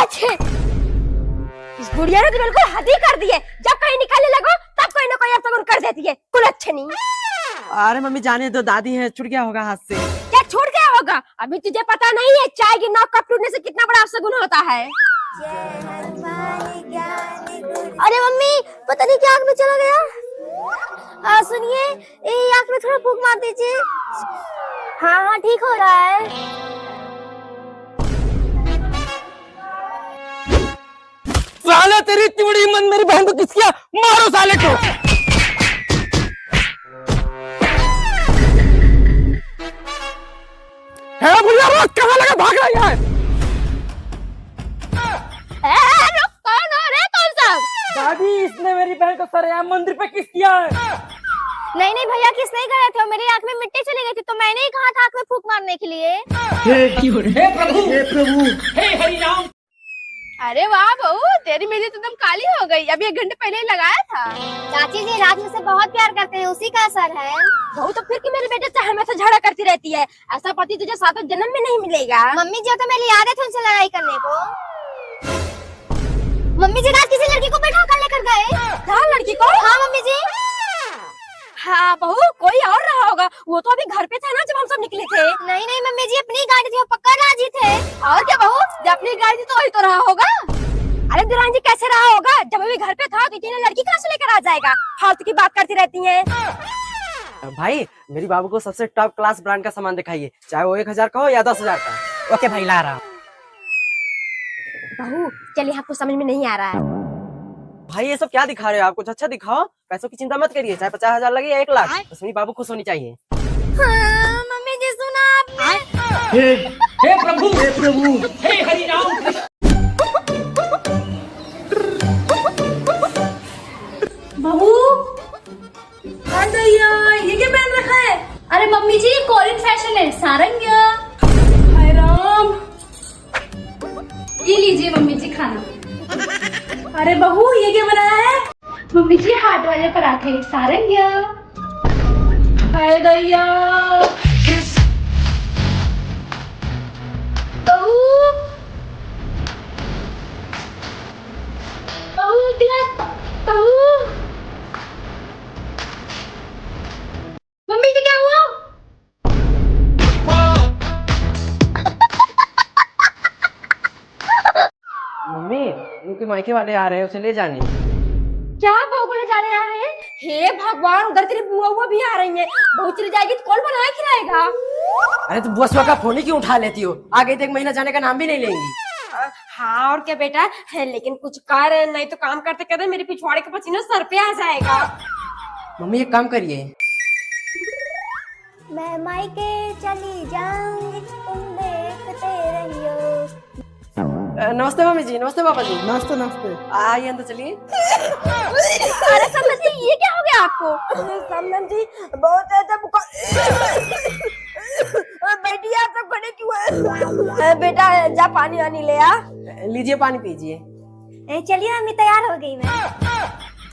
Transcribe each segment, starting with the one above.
अच्छे, इस बुढ़िया ने तो बिल्कुल हद ही कर दी है। जब कहीं निकालने लगो तब कोई ना कोई अपतगुन कर देती है। कुल अच्छे नहीं। अरे मम्मी जाने दो, दादी है, छूट गया होगा हाथ से। क्या छूट गया होगा? अभी तुझे पता नहीं है चाय की नाव कप टूटने से कितना बड़ा अपशगुन होता है। अरे मम्मी पता नहीं क्या आँख में चला गया। सुनिए, आँख में थोड़ा फूंक मार दीजिए। हाँ हाँ ठीक हो रहा है। साले तेरी इतनी बड़ी हिम्मत, मेरी बहन को किस किया? मारो साले को। है भैया, रोक, कहाँ लगा भाग रहा है? कौन हो रे? कौन सा? दादी, इसने मेरी बहन को सरेआम मंदिर पे किस किया है? नहीं नहीं भैया, किस नहीं कर रहे थे। मेरी आँख में मिट्टी चली गई थी तो मैंने ही कहा था आँख में फूंक मारने के लिए। हे प्रभु, हे प्रभु, हे हरि राम। अरे वाह बहू, तेरी मेहंदी तो एकदम काली हो गई। अभी 1 घंटे पहले ही लगाया था। चाची जी राज से बहुत प्यार करते हैं, उसी का असर है। बहू तो फिर कि मेरे बेटे से हमेशा झगड़ा करती रहती है। ऐसा पति तुझे 7 जन्म में नहीं मिलेगा। मम्मी जी तो मेरी आदत है उनसे लड़ाई करने को। मम्मी जी रात किसी लड़की को बैठा कर लेकर गए। क्या लड़की को? हाँ मम्मी जी। हाँ बहू, कोई और रहा होगा। वो तो अभी घर पे था ना जब हम सब निकले थे। नहीं नहीं मम्मी जी, अपनी गाड़ी थी, वो पक्का राजी थे। और क्या बहू, जब अपनी गाड़ी थी तो वही तो रहा होगा। अरे दुरान जी कैसे रहा होगा? जब अभी घर पे था तो इतनी लड़की कहाँ से लेकर आ जाएगा? फालतू की बात करती रहती है। भाई, मेरी बाबू को सबसे टॉप क्लास ब्रांड का सामान दिखाइए, चाहे वो 1000 का हो या 10,000 का। ओके भाई, ला रहा हूँ। बहू चलिए, आपको समझ में नहीं आ रहा है। भाई ये सब क्या दिखा रहे हो आप? कुछ अच्छा दिखाओ। पैसों की चिंता मत करिए, चाहे 50,000 लगे या 1 लाख, बस मेरी बाबू खुश होनी चाहिए। हाँ, मम्मी जी सुना आपने? हे प्रभु, हे प्रभु, हे हरि राम। बहू, ये क्या पहन रखा है? अरे मम्मी जी, ये कोरियन फैशन है, सारंगिया। हाय राम, ये लीजिए मम्मी जी खाना। अरे बहू, ये क्या बनाया है? मम्मी जी हाथ वाले पराठे, सारंगिया। हाय दैया। बहू, बहू बहू, मम्मी जी क्या हुआ? मम्मी, उनके मायके वाले आ रहे हैं, उसे ले जाने। क्या बहू को ले जाने आ रहे हैं? हे भगवान, उधर तेरी बुआ भी आ रही है। बहू चली जाएगी तो कौन बनाए खिलाएगा? अरे तो बुआ का फोन ही क्यों उठा लेती हो? आगे तो 1 महीना जाने का नाम भी नहीं लेंगी। हाँ और क्या बेटा है, लेकिन कुछ कर, नहीं तो काम करते करते मेरे पिछवाड़े का पसीना सर पे आ जाएगा। मम्मी एक काम करिए। मैं मायके चली जाऊंगी, तुम देखते रहियो। नमस्ते मम्मी जी, नमस्ते पापा जी। नमस्ते नमस्ते, आइए अंदर चलिए। अरे समझ जी, ये क्या हो गया आपको? समझ जी बहुत ज्यादा बुखार। बेटी आप सब खड़े क्यों है? बेटा जा पानी वानी ले आ। लीजिए पानी पीजिए। चलिए मम्मी, तैयार हो गई मैं।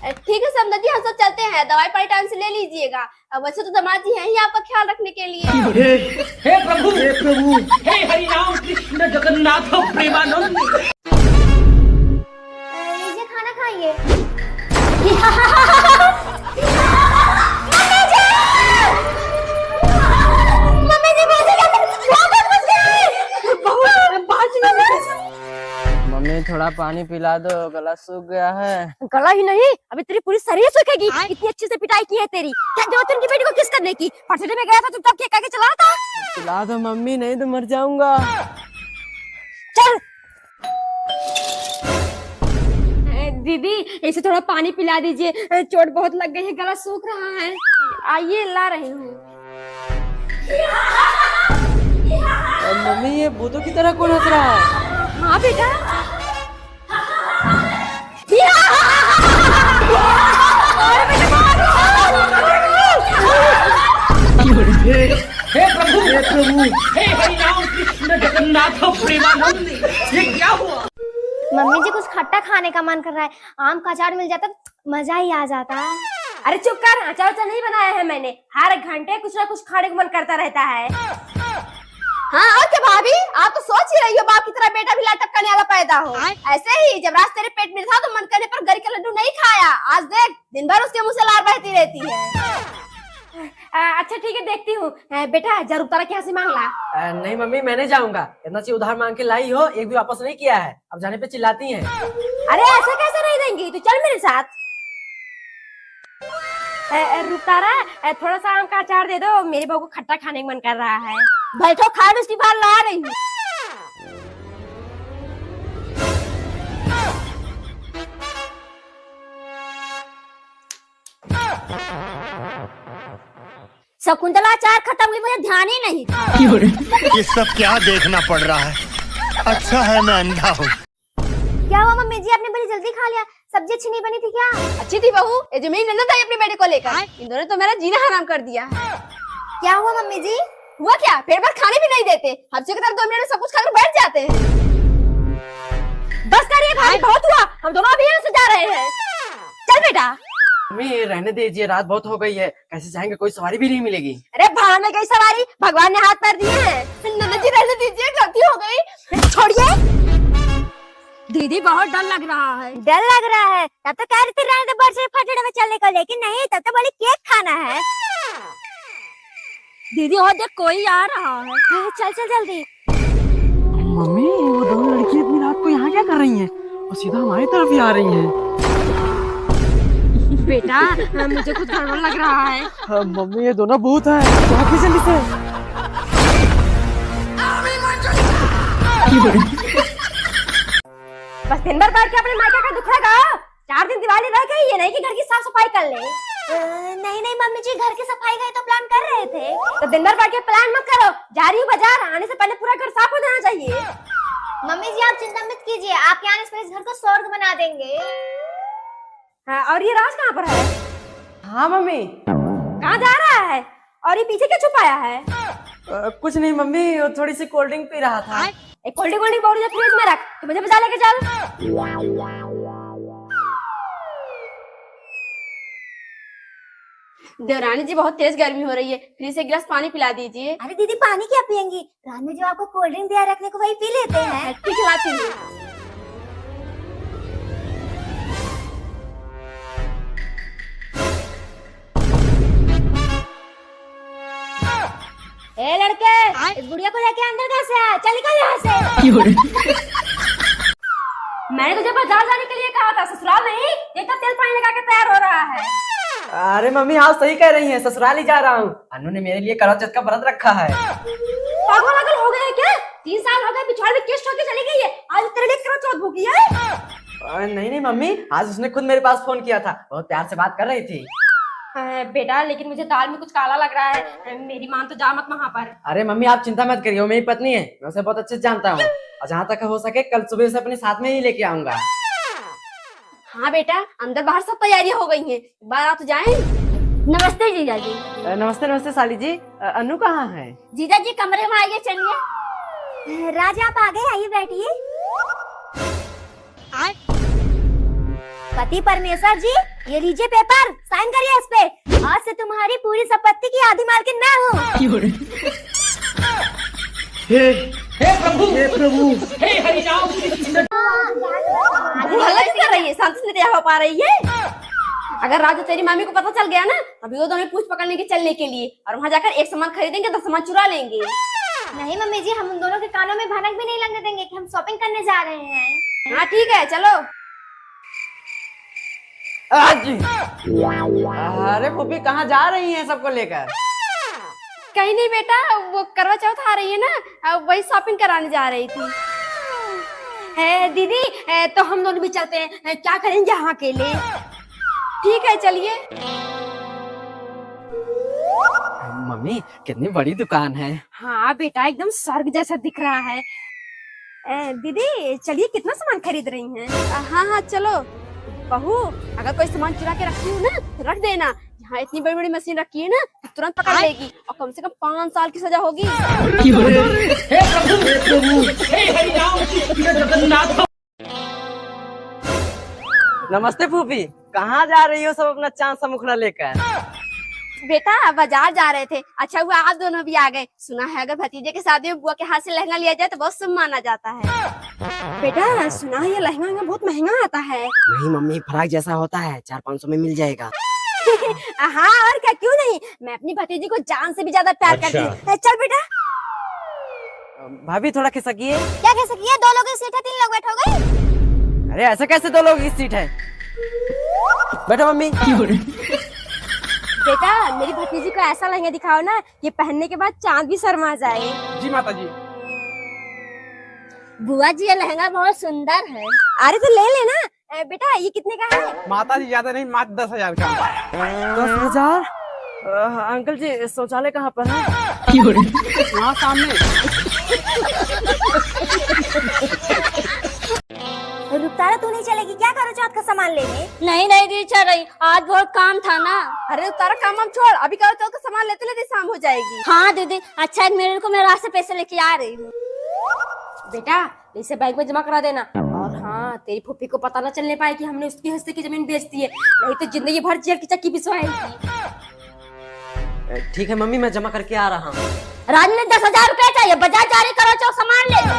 ठीक है समझ जी, हम सब चलते हैं। दवाई पानी टाइम से ले लीजिएगा। वैसे तो दामाद जी हैं ही आपका ख्याल रखने के लिए। हे प्रभु, हे प्रभु, हे हरि राम कृष्ण जगन्नाथ प्रेमानंद। लीजिए खाना खाइए। मम्मी थोड़ा पानी पिला दो, गला सूख गया है। गला ही नहीं, अभी तेरी पूरी शरीर सूखेगी। इतनी अच्छी से पिटाई की है तेरी। क्या जरूरत उनकी बेटी को किस करने की? फटफटे में गया था चुपचाप केक आके चला था। पिला दो मम्मी, नहीं तो मर जाऊंगा। चल दीदी, इसे थोड़ा पानी पिला दीजिए, चोट बहुत लग गई है, गला सूख रहा है। आइए ला रही हूँ। मम्मी ये भूतों की तरह कौन हंस रहा है? हाँ बेटा। हे प्रभु, हे प्रभु, हे हरि राम कृष्ण जगन्नाथ प्रेमानंद। ये क्या हुआ? मम्मी जी कुछ खट्टा खाने का मन कर रहा है। आम का अचार मिल जाता तो मजा ही आ जाता। अरे चुप कर, अचार नहीं बनाया है मैंने। हर घंटे कुछ ना कुछ खाने को मन करता रहता है। हाँ और क्या भाभी, आप तो सोच ही रही हो बाप की तरह बेटा भी लाटक करने वाला पैदा हो। ऐसे ही जब रात तेरे पेट में था तो मन करने पर गरी का लड्डू नहीं खाया, आज देख दिन भर उसके मुंह से लार बहती रहती है। अच्छा ठीक है देखती हूँ। बेटा जरूर तारा के यहाँ से मांग ला। नहीं मम्मी मैं नहीं जाऊंगा, इतना सी उधार मांग के लाई हो, एक भी वापस नहीं किया है, अब जाने पे चिल्लाती हैं। अरे ऐसा कैसे नहीं देंगी, तू चल मेरे साथ। रुक तारा, थोड़ा सा आम का अचार दे दो, मेरे बहू को खट्टा खाने का मन कर रहा है। बैठो खा लो, उसकी बाहर ला रही हूँ। शकुंतला अचार खत्म हुई, मुझे ध्यान ही नहीं था। ये सब क्या देखना पड़ रहा है? अच्छा है मैं अंधा हूँ। क्या हुआ मम्मी जी, आपने बड़ी जल्दी खा लिया? सब्जी अच्छी नहीं बनी थी क्या? अच्छी थी बहू, ये जो मेरी ननद आई अपने बेटे को लेकर, इन दोनों तो मेरा जीना हराम कर दिया। क्या हुआ मम्मी जी? हुआ क्या, पेट भर खाने भी नहीं देते, हमसे की तरफ 2 मिनट में सब कुछ खाकर बैठ जाते हैं। बस करिए भाई, बहुत हुआ, हम दोनों अभी यहाँ से जा रहे हैं। चल बेटा। मम्मी रहने दीजिए, रात बहुत हो गई है, कैसे जाएंगे, कोई सवारी भी नहीं मिलेगी। अरे भाड़ में गई सवारी, भगवान ने हाथ पैर दिए हैं। ननद जी रहने दीजिए, गलती हो गई। छोड़िए। दीदी बहुत डर लग रहा है। डर लग रहा है? तब तो कह रही थी रहने दे बरसे फटड़े में चलने को, लेकिन नहीं, तब तो बोली केक खाना है। दीदी और देख कोई आ रहा है। चल चल जल्दी। मम्मी वो दोनों लड़की इतनी रात को यहाँ क्या कर रही हैं? और सीधा हमारी तरफ ही आ रही हैं। बेटा मुझे कुछ गड़बड़ लग रहा है। मम्मी ये दोनों भूत हैं, भागी जल्दी से। बस दिन भर बैठ के अपने मायके का दुखड़ा गाओ, 4 दिन दिवाली रह गई, ये नहीं कि घर की साफ सफाई कर ले। नहीं नहीं मम्मी जी, घर की सफाई का ही तो प्लान कर रहे थे। तो दिन भर बैठ के प्लान मत करो, जा रही हूँ बाजार, आने से पहले पूरा घर साफ हो जाना चाहिए। मम्मी जी आप चिंता मत कीजिए, आपके आने से इस घर को स्वर्ग बना देंगे। हाँ, और ये राज कहाँ पर है? हाँ मम्मी। कहाँ जा रहा है? और ये पीछे क्या छुपाया है? कुछ नहीं मम्मी, वो थोड़ी सी कोल्ड ड्रिंक पी रहा था। एक कोल्ड ड्रिंक बोरी फ्रिज में रख, तो मुझे बजा लेके चल। देवरानी जी बहुत तेज गर्मी हो रही है, फ्रिज से 1 गिलास पानी पिला दीजिए। अरे दीदी पानी क्या पियेंगी, रात में जो आपको कोल्ड ड्रिंक दिया रखने को वही पी लेते हैं। ठीक खिलाती हूँ। ए लड़के, इस बुढ़िया को लेके अंदर कैसे आया? चल निकल यहाँ से। मैंने तुझे बाजार जाने के लिए कहा था, ससुराल नहीं। देखो तेल पानी लगा के तैयार हो रहा है। अरे मम्मी हाँ सही कह रही हैं, ससुराल ही जा रहा हूँ। अनु ने मेरे लिए करवा चौथ का व्रत रखा है। पागल हो गए क्या? 3 साल हो गए, पिछवाड़े में केस होके चली गई है, आज तेरे लिए करवा चौथ भूखी है। नहीं मम्मी, आज उसने खुद मेरे पास फोन किया था, बहुत प्यार से बात कर रही थी। बेटा लेकिन मुझे दाल में कुछ काला लग रहा है, मेरी मां तो जा मत वहाँ पर। अरे मम्मी आप चिंता मत करिए, वो मेरी पत्नी है, मैं उसे बहुत अच्छे से जानता हूँ, और जहाँ तक हो सके कल सुबह उसे अपने साथ में ही लेके आऊंगा। हाँ बेटा, अंदर बाहर सब तैयारियां हो गई हैं, बाहर आप तो जाएं। नमस्ते जीजा जी। नमस्ते नमस्ते साली जी। अनु कहाँ है? जीजा जी कमरे में आइए, चलिए। राजा आप आ गए, आइए बैठिए। पति परमेश्वर जी, ये लीजिए पेपर, साइन करिए इस पे। आज से तुम्हारी पूरी संपत्ति की आधी मालकिन मैं हूँ। हे प्रभु, हे हरि राम कृष्ण। हल्ला क्यों कर रही है? शांति से नहीं हो पा रही है? अगर राजू तेरी मामी को पता चल गया ना, अभी वो दोनों पूछ पकड़ने के चलने के लिए, और वहाँ जाकर एक सामान खरीदेंगे, 10 सामान चुरा लेंगे। नहीं मम्मी जी, हम उन दोनों के कानों में भनक भी नहीं लगने देंगे कि हम शॉपिंग करने जा रहे हैं। हाँ ठीक है, चलो। अरे पुप्पी कहाँ जा रही हैं सबको लेकर? कहीं नहीं बेटा, वो करवा चौथ आ रही है ना, वही शॉपिंग कराने जा रही थी। दीदी तो हम दोनों भी चलते हैं, क्या करेंगे यहाँ के लिए? ठीक है चलिए। मम्मी कितनी बड़ी दुकान है। हाँ बेटा, एकदम स्वर्ग जैसा दिख रहा है। दीदी चलिए, कितना सामान खरीद रही हैं? हाँ हाँ चलो। बहू अगर कोई सामान चुरा के रखी हो ना तो रख देना, यहाँ इतनी बड़ी बड़ी मशीन रखी है ना, तुरंत पकड़ लेगी, और कम से कम 5 साल की सजा होगी। हे प्रभु, हे हरि राम कृष्ण जगन्नाथ। नमस्ते फूफी, कहाँ जा रही हो सब अपना चांद सा मुखड़ा लेकर? बेटा बाजार जा रहे थे, अच्छा हुआ आप दोनों भी आ गए। सुना है अगर भतीजे के शादी में बुआ के हाथ से लहंगा लिया जाए तो बहुत शुभ माना जाता है। बेटा सुना है ये लहंगा बहुत महंगा आता है। नहीं मम्मी, फ्राक जैसा होता है, 400-500 में मिल जाएगा। हाँ और क्या, क्यों नहीं, मैं अपनी भतीजी को जान से भी ज्यादा प्यार करती हूँ। चल बेटा। भाभी थोड़ा खिसकिए। क्या कह सकी है, 2 लोगों की सीट है 3 लोग बैठोगे। अरे ऐसे कैसे 2 लोग की सीट है? बैठो मम्मी। बेटा मेरी भतीजी को ऐसा लहंगा दिखाओ ना, ये पहनने के बाद चांद भी शर्मा जाए। जी माता जी। बुआ जी ये लहंगा बहुत सुंदर है। अरे तो ले लेना। बेटा ये कितने का है? माता जी ज्यादा नहीं, मात्र 10,000 का। 10,000? अंकल जी शौचालय कहाँ पर है? वहाँ सामने। रुकतारा तू नहीं चलेगी क्या? करो चाँद का सामान लेने। नहीं नहीं दी चल रही, आज बहुत काम था ना। अरे रुकतारा काम हम छोड़, अभी करो चाँद का सामान लेते लेते शाम हो जाएगी। हाँ दीदी, अच्छा मेरे को मैं रात से पैसे लेके आ रही हूँ। बेटा इसे बैंक में जमा करा देना। और हाँ तेरी फूफी को पता न चलने पाए कि हमने उसकी हिस्से की जमीन बेच दी है, नहीं तो जिंदगी भर जेल की चक्की पिसवाएगी। ठीक है मम्मी, मैं जमा करके आ रहा हूँ। राज ने 10,000 रुपए चाहिए, बाजार जारी करो चाहो सामान ले लो।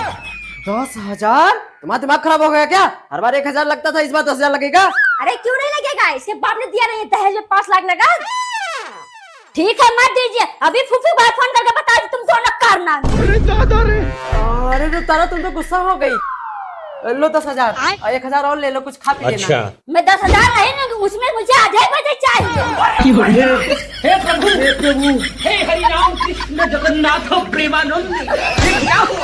10,000? तुम्हारा दिमाग खराब हो गया क्या? हर बार 1,000 लगता था, इस बार 10,000 लगेगा? अरे क्यों नहीं लगेगा, इसके बाप ने दिया नहीं दहेज में 5 लाख नगद। ठीक है मत दीजिए, अभी फूफी बार फोन करके बता दी तुम दोनों करना। अरे तो तारा तुम तो गुस्सा हो गई। लो 10,000, 1,000 और ले लो, कुछ खा पी लेना। मैं 10,000 नहीं लूंगी, उसमें मुझे आधे बजे चाहिए। हे प्रभु, हे हरि राम कृष्ण जगन्नाथ प्रेमानंद, ये क्या हुआ?